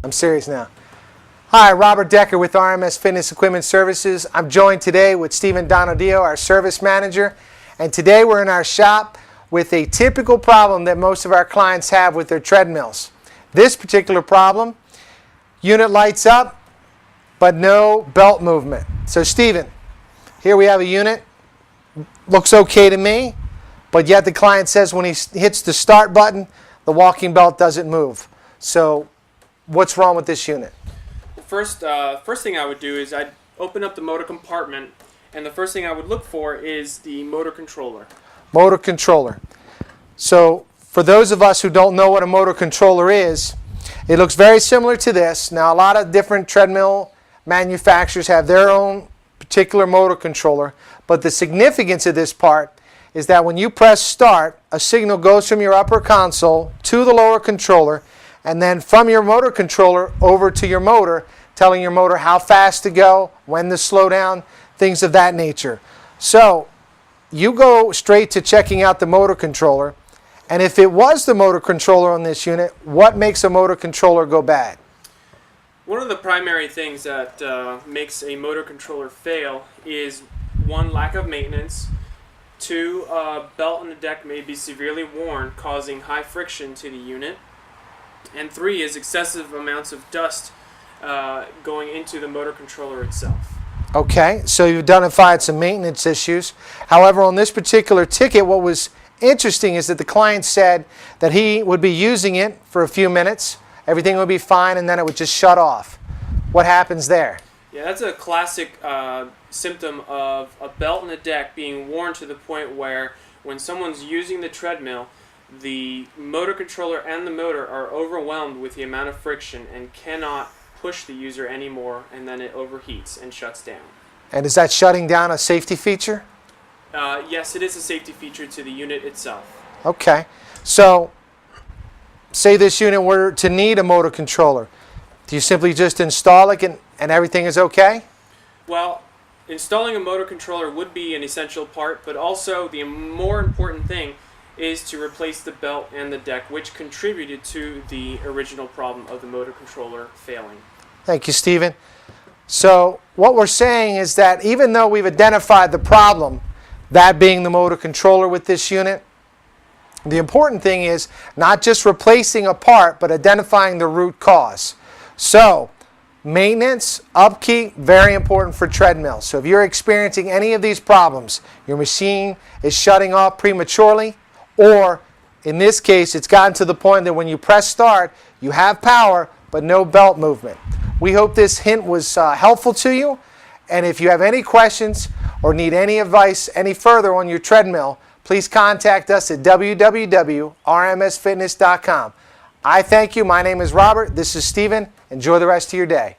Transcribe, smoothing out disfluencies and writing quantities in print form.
I'm serious now. Hi, Robert Decker with RMS Fitness Equipment Services. I'm joined today with Stephen Donadio, our service manager. And today we're in our shop with a typical problem that most of our clients have with their treadmills. This particular problem, unit lights up, but no belt movement. So Stephen, here we have a unit. Looks okay to me, but yet the client says when he hits the start button, the walking belt doesn't move. So what's wrong with this unit? First thing I would do is I'd open up the motor compartment, and the first thing I would look for is the motor controller. Motor controller. So for those of us who don't know what a motor controller is, it looks very similar to this. Now a lot of different treadmill manufacturers have their own particular motor controller, but the significance of this part is that when you press start, a signal goes from your upper console to the lower controller, and then from your motor controller over to your motor, telling your motor how fast to go, when to slow down, things of that nature. So you go straight to checking out the motor controller, and if it was the motor controller on this unit, what makes a motor controller go bad? One of the primary things that makes a motor controller fail is, one, lack of maintenance, two, belt on the deck may be severely worn, causing high friction to the unit, and three is excessive amounts of dust going into the motor controller itself. Okay, so you've identified some maintenance issues. However, on this particular ticket, what was interesting is that the client said that he would be using it for a few minutes, everything would be fine, and then it would just shut off. What happens there? Yeah, that's a classic symptom of a belt on the deck being worn to the point where when someone's using the treadmill, the motor controller and the motor are overwhelmed with the amount of friction and cannot push the user anymore, and then it overheats and shuts down. And is that shutting down a safety feature? Yes, it is a safety feature to the unit itself. Okay. So say this unit were to need a motor controller. Do you simply just install it and everything is okay? Well, installing a motor controller would be an essential part, but also the more important thing is to replace the belt and the deck, which contributed to the original problem of the motor controller failing. Thank you, Stephen. So what we're saying is that even though we've identified the problem, that being the motor controller with this unit, the important thing is not just replacing a part, but identifying the root cause. So maintenance, upkeep, very important for treadmills. So if you're experiencing any of these problems, your machine is shutting off prematurely, or in this case, it's gotten to the point that when you press start, you have power, but no belt movement. We hope this hint was helpful to you. And if you have any questions or need any advice any further on your treadmill, please contact us at www.rmsfitness.com. I thank you. My name is Robert. This is Stephen. Enjoy the rest of your day.